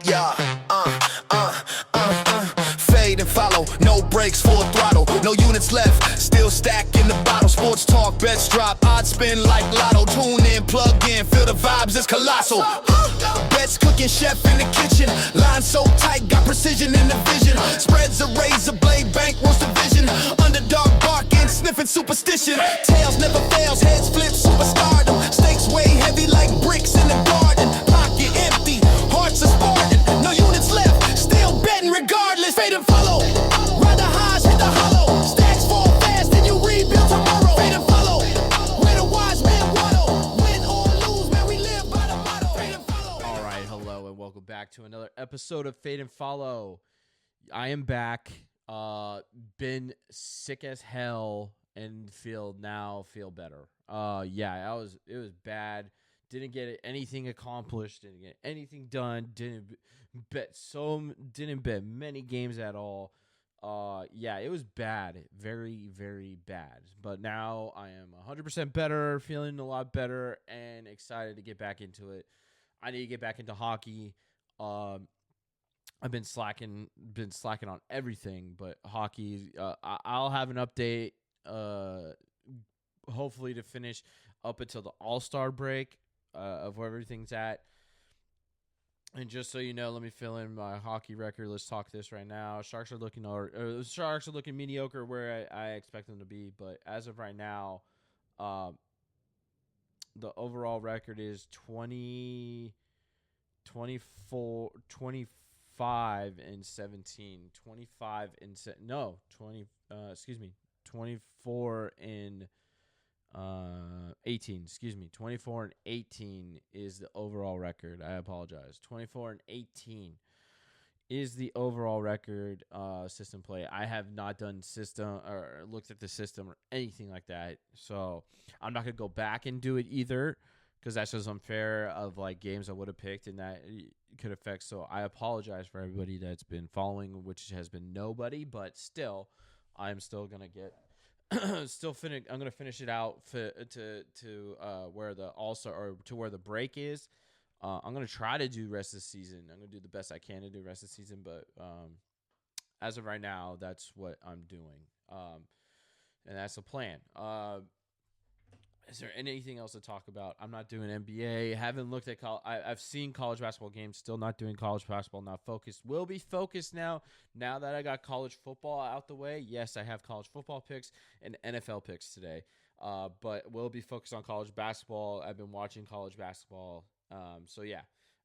Yeah, fade and follow, no brakes, full throttle, no units left, still stacking the bottle. Sports talk, bets drop, odds spin like lotto. Tune in, plug in, feel the vibes, it's colossal. Bets cooking, chef in the kitchen, line so tight, got precision in the vision. Spreads a razor blade, bankrolls division. Underdog barking, sniffing superstition. Tails never fails, heads flip, superstardom. Stakes weigh heavy like bricks in the garden. Pocket empty, hearts are Spartan. No units left, still betting regardless. Fade and follow, ride the highs, hit the hollow. Stacks fall fast, then you rebuild tomorrow. Fade and follow, where the wise men waddle. Win or lose, man, we live by the motto. Fade and follow. All right, hello, and welcome back to another episode of Fade and Follow. I am back. Been sick as hell and feel better. It was bad. Didn't get anything accomplished. Didn't get anything done. Didn't bet many games at all. It was bad. Very, very bad. But now I am 100% better, feeling a lot better, and excited to get back into it. I need to get back into hockey. I've been slacking on everything, but hockey. I'll have an update. Hopefully to finish up until the All-Star break of where everything's at. And just so you know, let me fill in my hockey record. Let's talk this right now. Sharks are looking mediocre where I expect them to be, but as of right now, the overall record is 25 and 17. 24 and 18. 24 and 18 is the overall record. I apologize. 24 and 18 is the overall record. System play. I have not done system or looked at the system or anything like that, so I'm not gonna go back and do it either, because that's just unfair of like games I would have picked, and that could affect. So I apologize for everybody that's been following, which has been nobody, but still, I'm still gonna get. I'm gonna finish it out to where the All-Star or to where the break is. I'm gonna try to do rest of the season. I'm gonna do the best I can to do rest of the season, but as of right now, that's what I'm doing. And that's the plan. Is there anything else to talk about? I'm not doing NBA. Haven't looked at I've seen college basketball games. Still not doing college basketball. Not focused. Will be focused now. Now that I got college football out the way. Yes, I have college football picks and NFL picks today. But will be focused on college basketball. I've been watching college basketball. So yeah,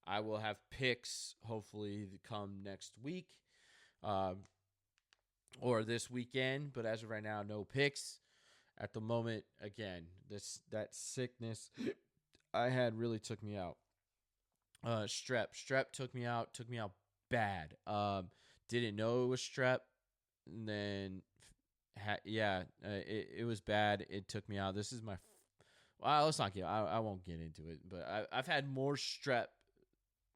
I will have picks hopefully come next week, or this weekend. But as of right now, no picks. At the moment, again, that sickness I had really took me out. Strep took me out bad. Didn't know it was strep, and then it was bad. It took me out. This is my let's not get. I won't get into it, but I've had more strep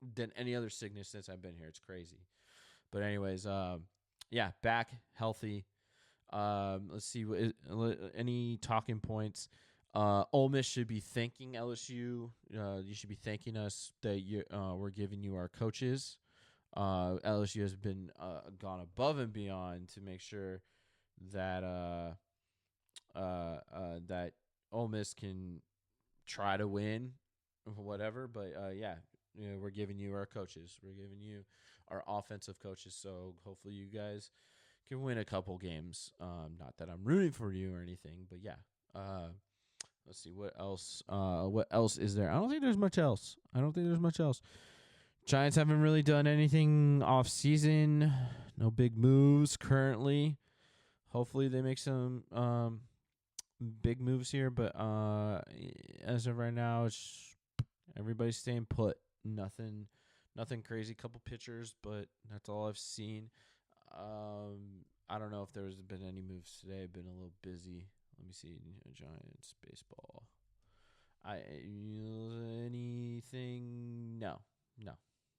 than any other sickness since I've been here. It's crazy. But anyways, back healthy. Let's see any talking points. Ole Miss should be thanking LSU. You should be thanking us that we're giving you our coaches. LSU has been gone above and beyond to make sure that that Ole Miss can try to win, whatever. But we're giving you our coaches. We're giving you our offensive coaches. So hopefully you guys can win a couple games. Not that I'm rooting for you or anything, but yeah. Let's see what else. What else is there? I don't think there's much else. Giants haven't really done anything off season. No big moves currently. Hopefully they make some big moves here, but as of right now, it's everybody's staying put. Nothing crazy. Couple pitchers, but that's all I've seen. I don't know if there's been any moves today. I've been a little busy. Let me see. Giants baseball. Anything? No,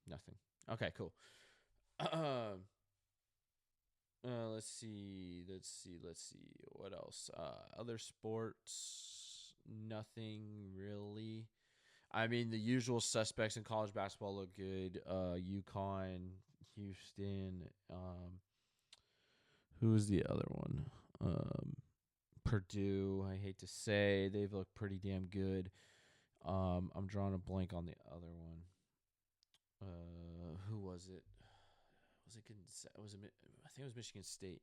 nothing. Okay, cool. Let's see. What else? Other sports? Nothing really. I mean, the usual suspects in college basketball look good. UConn, Houston. Who is the other one? Purdue. I hate to say, they've looked pretty damn good. I'm drawing a blank on the other one. Who was it? Was it? I think it was Michigan State.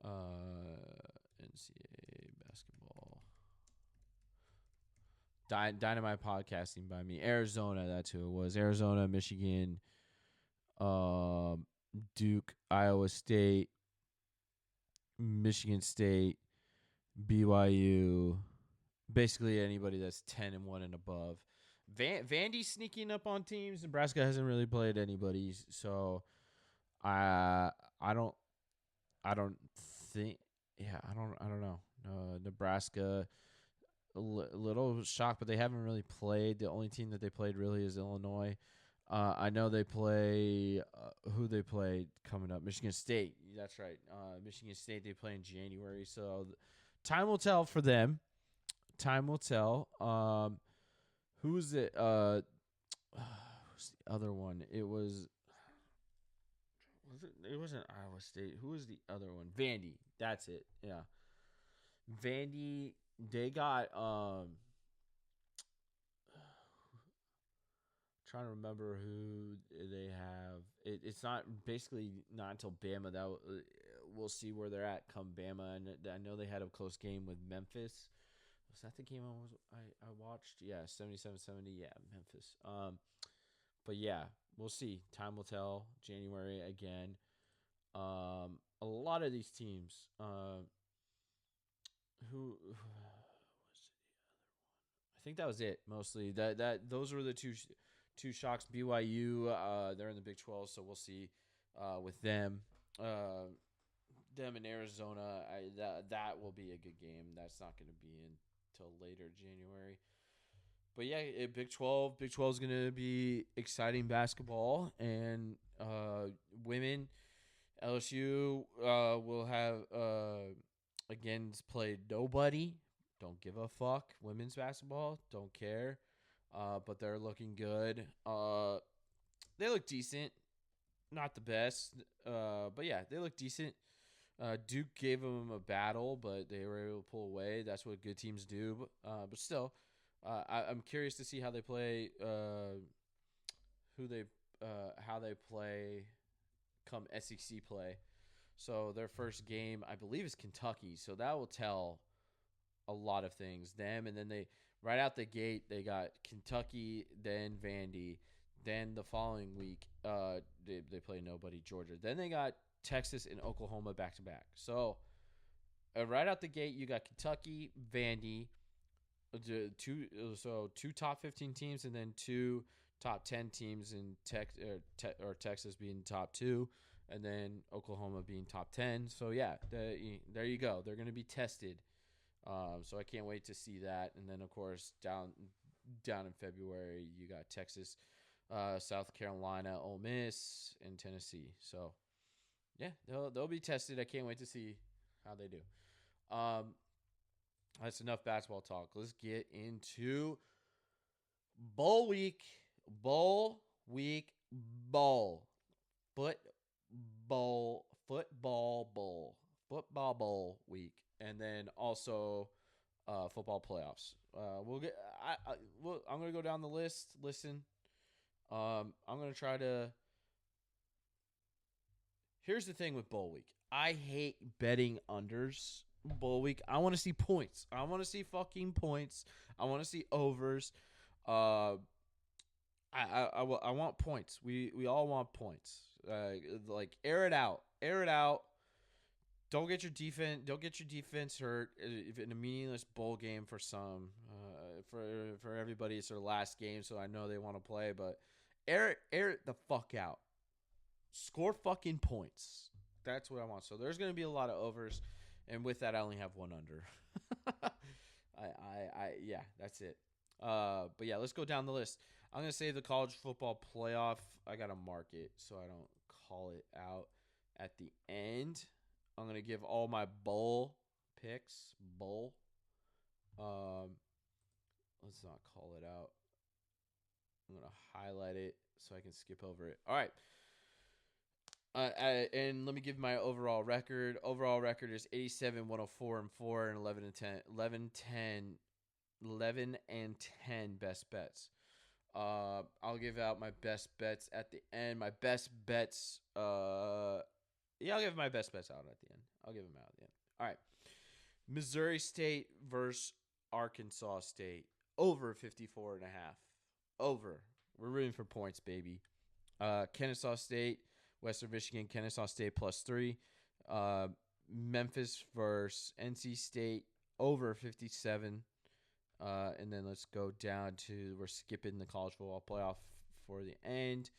NCAA basketball. Dynamite podcasting by me. Arizona, that's who it was. Arizona, Michigan, Duke, Iowa State, Michigan State, BYU. Basically anybody that's 10-1 and above. Vandy's sneaking up on teams. Nebraska hasn't really played anybody, so I don't think. Yeah, I don't know. Nebraska. Little shocked, but they haven't really played. The only team that they played really is Illinois. I know they play who they play coming up. Michigan State. That's right. Michigan State. They play in January, so time will tell for them. Time will tell. Who's it? Who's the other one? It was. It wasn't Iowa State. Who was the other one? Vandy. That's it. Yeah. Vandy. They got trying to remember who they have. It's not basically not until Bama that we'll see where they're at come Bama, and I know they had a close game with Memphis. Was that the game I watched? Yeah, 77-70. Yeah, Memphis. But yeah, we'll see. Time will tell. January again. A lot of these teams. Who was the other one? I think that was it mostly. Those were the two shocks. BYU, they're in the Big 12, so we'll see with them. Them in Arizona, that will be a good game. That's not going to be until later January. But yeah, Big 12. Big 12 is going to be exciting basketball, and women. LSU will have again played nobody. Don't give a fuck. Women's basketball, don't care. But they're looking good. They look decent, not the best. But yeah, they look decent. Duke gave them a battle, but they were able to pull away. That's what good teams do. But still, I'm curious to see how they play. How they play come SEC play. So their first game, I believe, is Kentucky. So that will tell a lot of things. Them, and then they right out the gate they got Kentucky, then Vandy, then the following week they play nobody, Georgia. Then they got Texas and Oklahoma back to back. So right out the gate you got Kentucky, Vandy, two top 15 teams, and then two top 10 teams in Texas being top 2, and then Oklahoma being top 10. So yeah, there you go. They're going to be tested. So I can't wait to see that. And then of course down in February you got Texas, South Carolina, Ole Miss, and Tennessee. So yeah, they'll be tested. I can't wait to see how they do. That's enough basketball talk. Let's get into bowl week. Football bowl week, and then also football playoffs. I'm gonna go down the list. Listen, I'm gonna try to. Here's the thing with bowl week. I hate betting unders. Bowl week. I want to see points. I want to see fucking points. I want to see overs. I want points. We all want points. Like air it out. Air it out. Don't get your defense hurt if in a meaningless bowl game for some. For everybody, it's their last game, so I know they want to play, but air it the fuck out. Score fucking points. That's what I want. So there's going to be a lot of overs, and with that, I only have one under. Yeah, that's it. But yeah, let's go down the list. I'm going to say the college football playoff. I got to mark it so I don't call it out at the end. I'm going to give all my bowl picks. Let's not call it out. I'm gonna highlight it so I can skip over it. All right. And let me give my overall record. Overall record is 87, 104, and 4, and 11 and 10. 11 and 10 best bets. I'll give out my best bets at the end. My best bets. Yeah, I'll give my best bets out at the end. I'll give them out at the end. All right. Missouri State versus Arkansas State. Over 54 and a half. Over. We're rooting for points, baby. Kennesaw State, Western Michigan, Kennesaw State +3. Memphis versus NC State. Over 57. And then let's go down to, we're skipping the college football playoff for the end.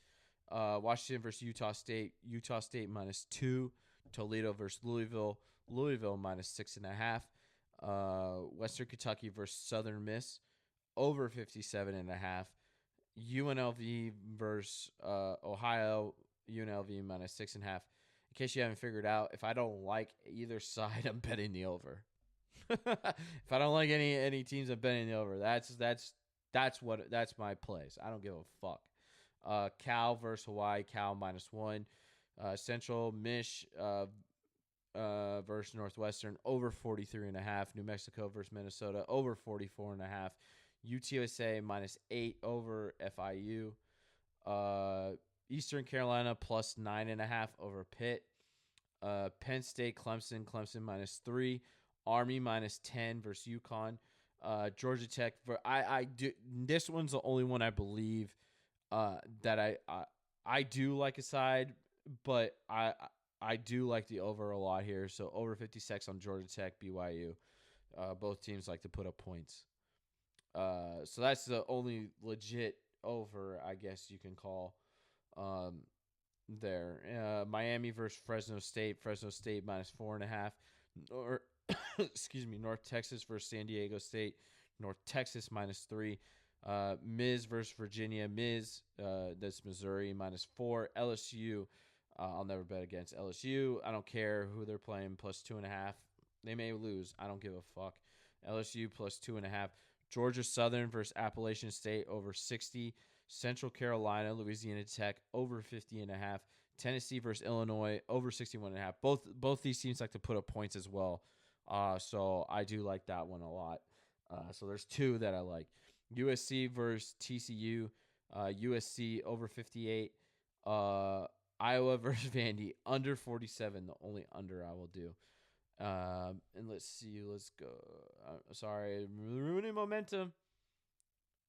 Washington versus Utah State. Utah State -2. Toledo versus Louisville. Louisville -6.5. Western Kentucky versus Southern Miss. Over 57.5. UNLV versus Ohio. UNLV -6.5. In case you haven't figured out, if I don't like either side, I'm betting the over. If I don't like any teams, I'm betting the over. That's my plays. I don't give a fuck. Cal versus Hawaii. Cal -1. Central Mich versus Northwestern. Over 43.5. New Mexico versus Minnesota. Over 44.5. UTSA -8 over FIU. Eastern Carolina +9.5 over Pitt. Penn State Clemson. Clemson -3. Army -10 versus UConn. Georgia Tech. I do. This one's the only one I believe that I do like a side, but I do like the over a lot here. So over 56 on Georgia Tech, BYU. Both teams like to put up points. So that's the only legit over, I guess you can call there. Miami versus Fresno State. Fresno State -4.5. Or excuse me, North Texas versus San Diego State. North Texas -3. Miz versus Virginia. Miz, that's Missouri -4. LSU, I'll never bet against LSU. I don't care who they're playing, +2.5. They may lose. I don't give a fuck. LSU +2.5. Georgia Southern versus Appalachian State over 60. Central Carolina, Louisiana Tech over 50.5. Tennessee versus Illinois over 61.5. Both these teams like to put up points as well. So I do like that one a lot. So there's two that I like. USC versus TCU. USC over 58. Iowa versus Vandy under 47. The only under I will do. And let's see. Let's go. Sorry, I'm ruining momentum.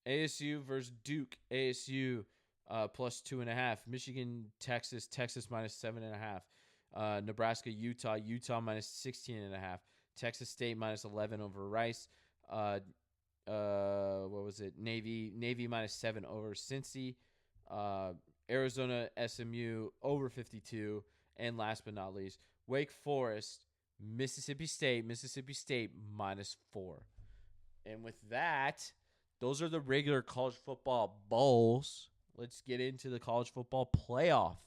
ASU versus Duke. ASU +2.5. Michigan, Texas. Texas -7.5. Nebraska, Utah. Utah -16.5. Texas State -11 over Rice. What was it? Navy -7 over Cincy. Arizona, SMU over 52. And last but not least, Wake Forest, Mississippi State -4. And with that, those are the regular college football bowls. Let's get into the college football playoff.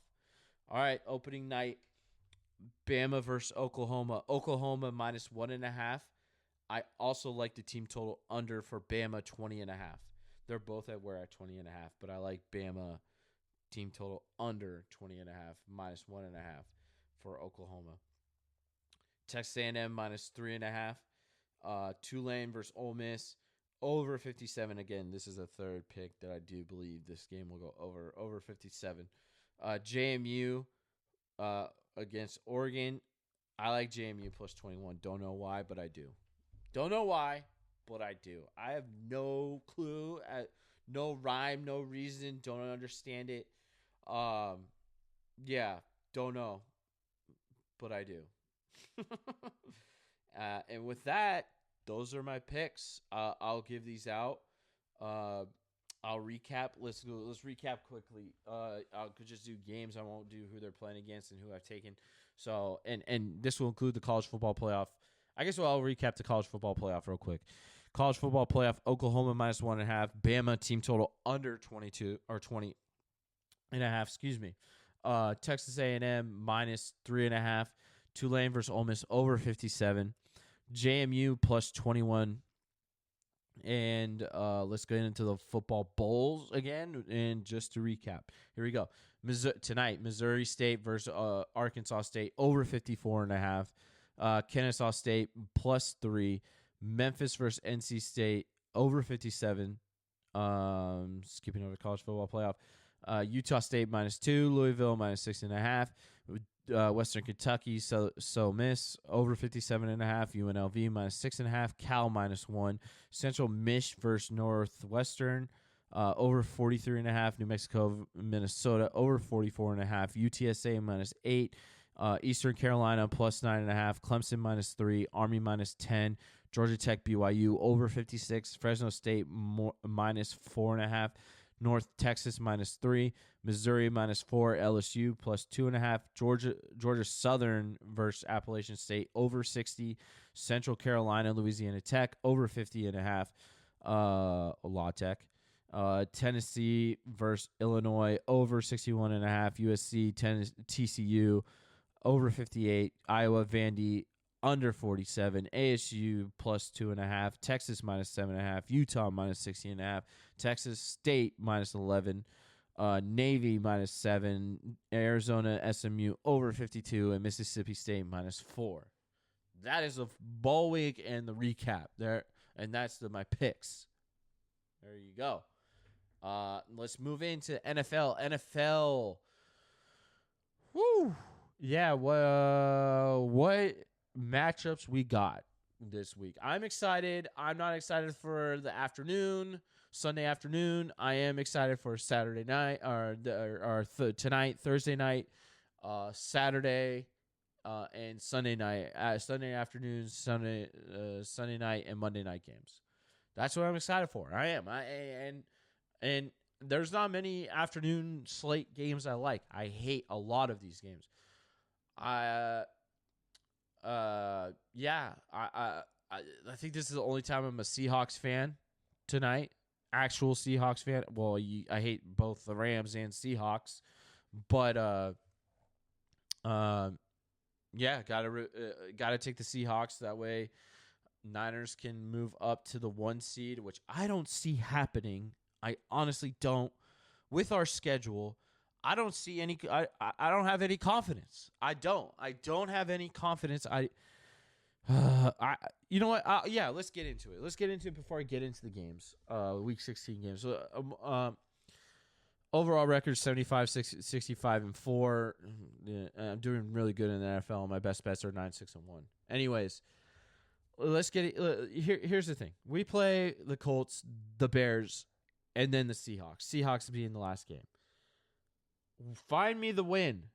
All right, opening night, Bama versus Oklahoma. Oklahoma -1.5. I also like the team total under for Bama 20.5. They're both at 20.5, but I like Bama team total under 20.5, -1.5 for Oklahoma. Texas A&M -3.5. Tulane versus Ole Miss over 57. Again, this is a third pick that I do believe this game will go over 57. JMU against Oregon. I like JMU +21. Don't know why, but I do. Don't know why, but I do. I have no clue, no rhyme, no reason. Don't understand it. Yeah, don't know, but I do. And with that, those are my picks. I'll give these out. I'll recap. Let's recap quickly. I could just do games. I won't do who they're playing against and who I've taken. So, and this will include the college football playoff. I guess I'll recap the college football playoff real quick. College football playoff: Oklahoma -1.5. Bama team total under 22 or 20.5. Excuse me. Texas A&M -3.5. Tulane versus Ole Miss over 57. JMU +21.5. And let's get into the football bowls again. And just to recap, here we go. Tonight, Missouri State versus Arkansas State, over 54.5. Kennesaw State, +3. Memphis versus NC State, over 57. Skipping over college football playoff. Utah State, -2. Louisville, -6.5. Western Kentucky, so Miss, over 57.5. UNLV, -6.5. Cal, -1. Central Mich versus Northwestern, over 43.5. New Mexico, Minnesota, over 44.5. UTSA, -8. Eastern Carolina, +9.5. Clemson, -3. Army, -10. Georgia Tech, BYU, over 56. Fresno State, -4.5. North Texas, -3. Missouri, -4. LSU, +2.5. Georgia Southern versus Appalachian State, over 60. Central Carolina, Louisiana Tech, over 50.5. La Tech. Tennessee versus Illinois, over 61.5. USC, TCU, over 58. Iowa, Vandy, under 47. ASU, +2.5. Texas, -7.5. Utah, -16.5. Texas State, -11. Navy, -7. Arizona, SMU, over 52. And Mississippi State, -4. That is the bowl week and the recap there. And that's my picks. There you go. Let's move into NFL. NFL. Woo. Yeah, what matchups we got this week? I'm excited. I'm not excited for the afternoon, Sunday afternoon. I am excited for Saturday night tonight, Thursday night, Saturday, and Sunday night. Sunday afternoon, Sunday night, and Monday night games. That's what I'm excited for. I am. And there's not many afternoon slate games I like. I hate a lot of these games. I think this is the only time I'm a Seahawks fan tonight. Actual Seahawks fan. Well, I hate both the Rams and Seahawks, but gotta take the Seahawks. That way, Niners can move up to the 1 seed, which I don't see happening. I honestly don't. With our schedule, I don't see any. I don't have any confidence. I don't have any confidence. You know what? Let's get into it. Let's get into it before I get into the games. Week 16 games. So, overall record 75, 65, and 4. I'm doing really good in the NFL. My best bets are 9, 6, and 1. Anyways, let's get it. Here's the thing: we play the Colts, the Bears, and then the Seahawks. Seahawks being the last game. Find me the win.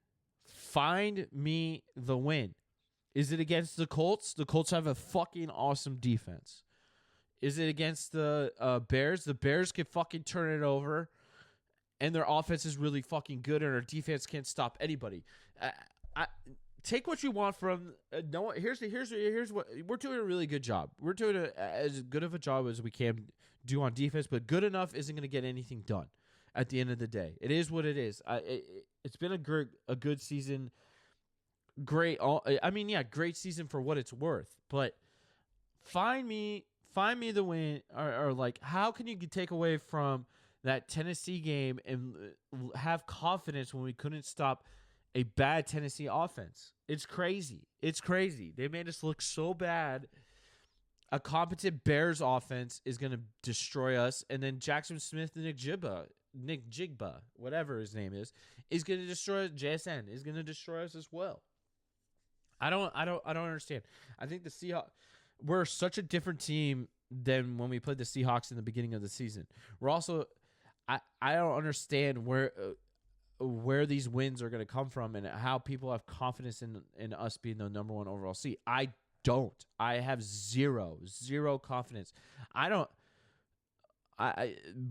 Find me the win. Is it against the Colts? The Colts have a fucking awesome defense. Is it against the Bears? The Bears can fucking turn it over, and their offense is really fucking good, and our defense can't stop anybody. Take what you want from no. Here's what we're doing a really good job. We're doing as good of a job as we can do on defense, but good enough isn't going to get anything done. At the end of the day, it is what it is. It's been a good season. Great. Great season for what it's worth. But find me the win, or like, how can you take away from that Tennessee game and have confidence when we couldn't stop a bad Tennessee offense? It's crazy. They made us look so bad. A competent Bears offense is going to destroy us, and then Jackson Smith and Nick Jigba, whatever his name is going to destroy JSN. Is going to destroy us as well. I don't understand. I think the Seahawks, we're such a different team than when we played the Seahawks in the beginning of the season. We're also, I don't understand where these wins are going to come from and how people have confidence in us being the number 1 overall seed. I don't. I have zero confidence.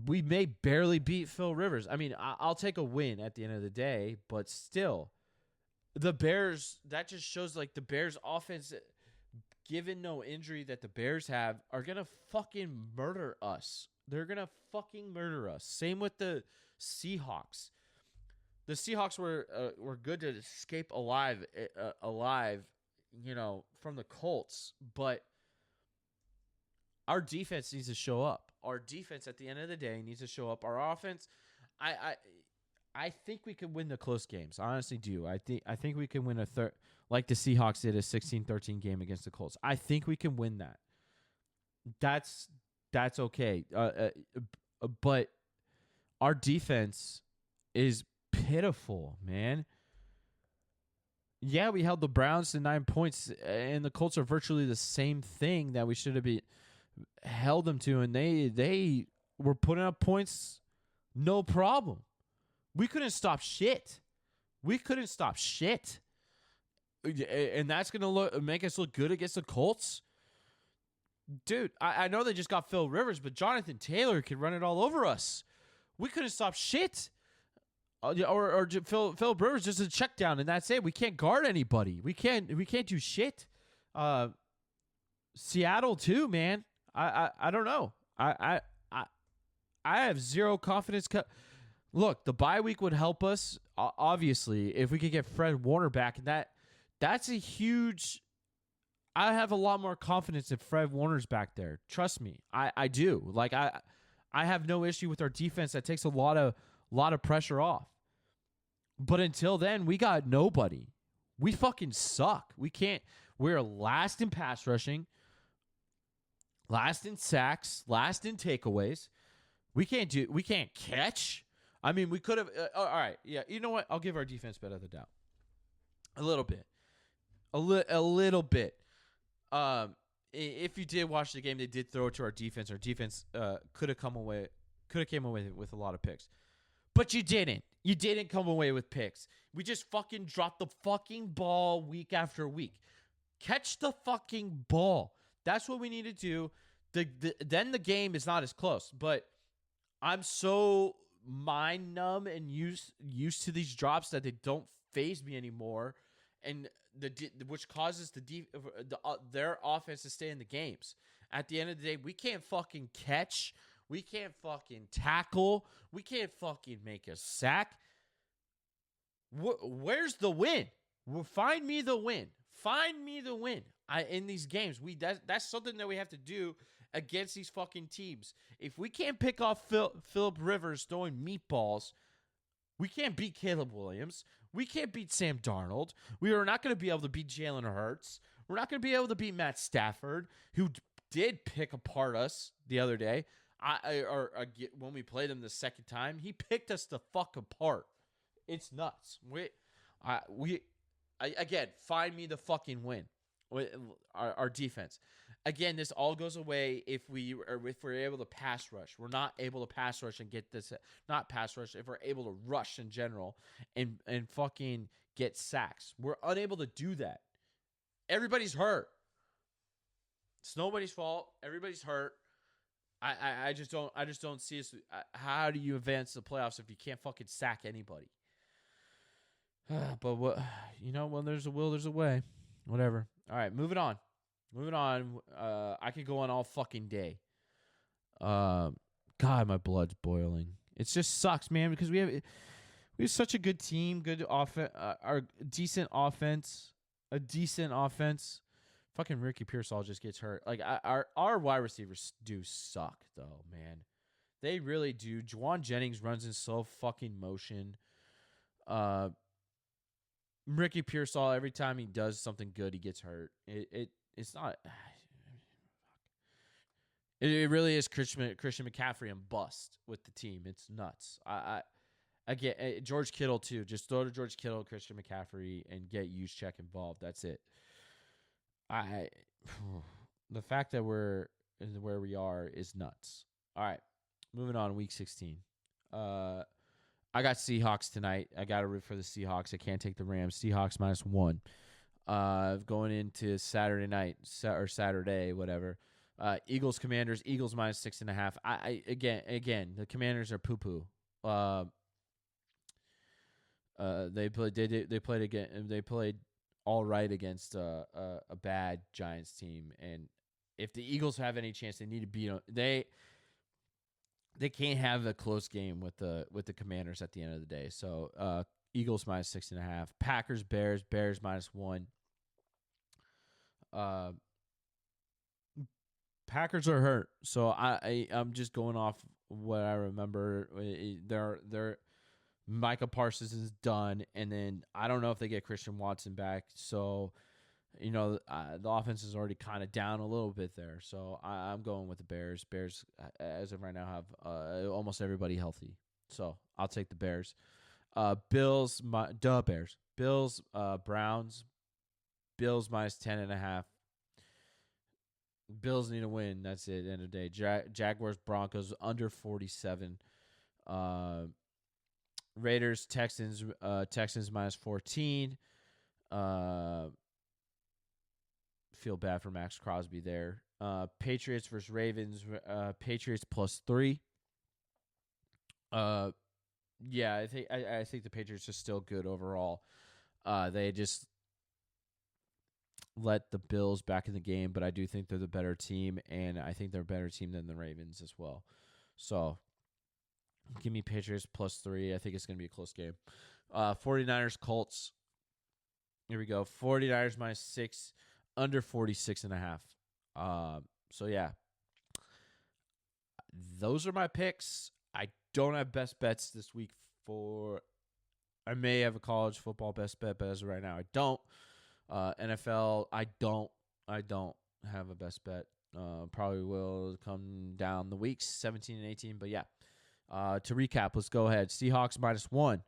We may barely beat Phil Rivers. I mean, I'll take a win at the end of the day, but still, the Bears, that just shows like the Bears offense, given no injury that the Bears have, are going to fucking murder us. They're going to fucking murder us. Same with the Seahawks. The Seahawks were good to escape alive, from the Colts, but Our defense needs to show up. Our defense at the end of the day needs to show up. Our offense, I think we could win the close games. I honestly do. I think we can win a third, like the Seahawks did, a 16-13 game against the Colts. I think we can win that. That's okay. But our defense is pitiful, man. Yeah, we held the Browns to 9 points, and the Colts are virtually the same thing that we should have held them to, and they were putting up points, no problem. We couldn't stop shit. And that's gonna make us look good against the Colts. Dude, I know they just got Phil Rivers, but Jonathan Taylor could run it all over us. We couldn't stop shit. Or Phil Rivers just a check down, and that's it. We can't guard anybody. We can't do shit. Seattle too, man. I don't know. I have zero confidence. Look, the bye week would help us, obviously, if we could get Fred Warner back, and that's a huge. I have a lot more confidence if Fred Warner's back there. Trust me, I do. Like I have no issue with our defense. That takes a lot of pressure off. But until then, we got nobody. We fucking suck. We can't. We're last in pass rushing, last in sacks, last in takeaways. We can't catch. I mean, we could have. All right, yeah. You know what? I'll give our defense benefit of the doubt. A little bit. A little bit. If you did watch the game, they did throw it to our defense. Our defense could have came away with a lot of picks. But you didn't. You didn't come away with picks. We just fucking dropped the fucking ball week after week. Catch the fucking ball. That's what we need to do. Then the game is not as close. But I'm so mind numb and used to these drops that they don't faze me anymore, and which causes their offense to stay in the games. At the end of the day, we can't fucking catch. We can't fucking tackle. We can't fucking make a sack. Where's the win? Find me the win. Find me the win. In these games, that's something that we have to do against these fucking teams. If we can't pick off Phillip Rivers throwing meatballs, we can't beat Caleb Williams. We can't beat Sam Darnold. We are not going to be able to beat Jalen Hurts. We're not going to be able to beat Matt Stafford, who did pick apart us the other day. When we played him the second time, he picked us the fuck apart. It's nuts. Again, find me the fucking win. Our defense. Again, this all goes away if we're able to pass rush. We're not able to pass rush and get this. Not pass rush. If we're able to rush in general and fucking get sacks, we're unable to do that. Everybody's hurt. It's nobody's fault. Everybody's hurt. I just don't see us. How do you advance the playoffs if you can't fucking sack anybody? But what, when there's a will, there's a way. Whatever. All right, moving on. I could go on all fucking day. God, my blood's boiling. It just sucks, man, because we have such a good team, good offense, our decent offense, a decent offense. Fucking Ricky Pearsall just gets hurt. Like our wide receivers do suck though, man. They really do. Juwan Jennings runs in slow fucking motion. Ricky Pearsall, every time he does something good, he gets hurt. It's not. It really is Christian McCaffrey and bust with the team. It's nuts. Again, George Kittle too. Just throw to George Kittle, Christian McCaffrey, and get Juszczyk involved. That's it. The fact that we're where we are is nuts. All right, moving on. Week 16. I got Seahawks tonight. I got to root for the Seahawks. I can't take the Rams. Seahawks -1. Going into Saturday night or Saturday, whatever. Eagles Commanders. Eagles -6.5. Again, the Commanders are poo poo. They played again. They played all right against a bad Giants team, and if the Eagles have any chance, they need to beat them. They can't have a close game with the Commanders at the end of the day. So Eagles -6.5. Packers Bears -1. Packers are hurt, so I'm just going off what I remember. They're Micah Parsons is done, and then I don't know if they get Christian Watson back. So, the offense is already kind of down a little bit there. So I'm going with the Bears. Bears, as of right now, have almost everybody healthy. So I'll take the Bears. Bills, Bears. Bills, Browns. Bills minus 10.5. Bills need a win. That's it. End of the day. Jaguars, Broncos under 47. Raiders, Texans. Texans minus 14. Feel bad for Max Crosby there. Patriots versus Ravens. Patriots plus 3. Yeah, I think the Patriots are still good overall. They just let the Bills back in the game, but I do think they're the better team, and I think they're a better team than the Ravens as well. So give me Patriots plus 3. I think it's going to be a close game. 49ers, Colts. Here we go. 49ers minus 6, under 46.5. So, yeah. Those are my picks. I don't have best bets this week I may have a college football best bet, but as of right now, I don't. NFL, I don't have a best bet. Probably will come down the weeks, 17 and 18. But yeah, to recap, let's go ahead. Seahawks minus 1,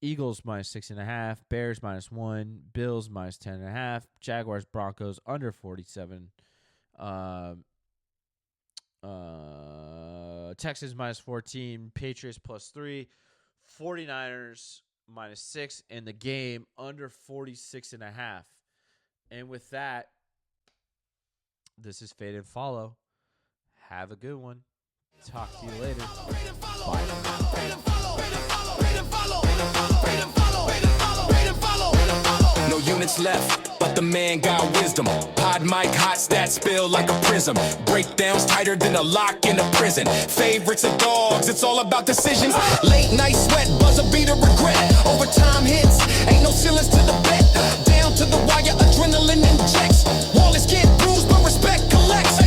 Eagles minus 6.5, Bears minus 1, Bills minus 10.5, Jaguars, Broncos under 47. Texans minus 14, Patriots plus 3, 49ers minus 6, and the game under 46.5. And with that, this is Fade and Follow. Have a good one. Talk to you later. Bye. No units left, but the man got wisdom. Pod mic, hot stats spill like a prism. Breakdowns tighter than a lock in a prison. Favorites of dogs, it's all about decisions. Late night sweat, buzzer beater regret. Overtime hits, ain't no ceilings to the bet. Down to the wire, adrenaline injects. Wallace get bruised, but respect collects.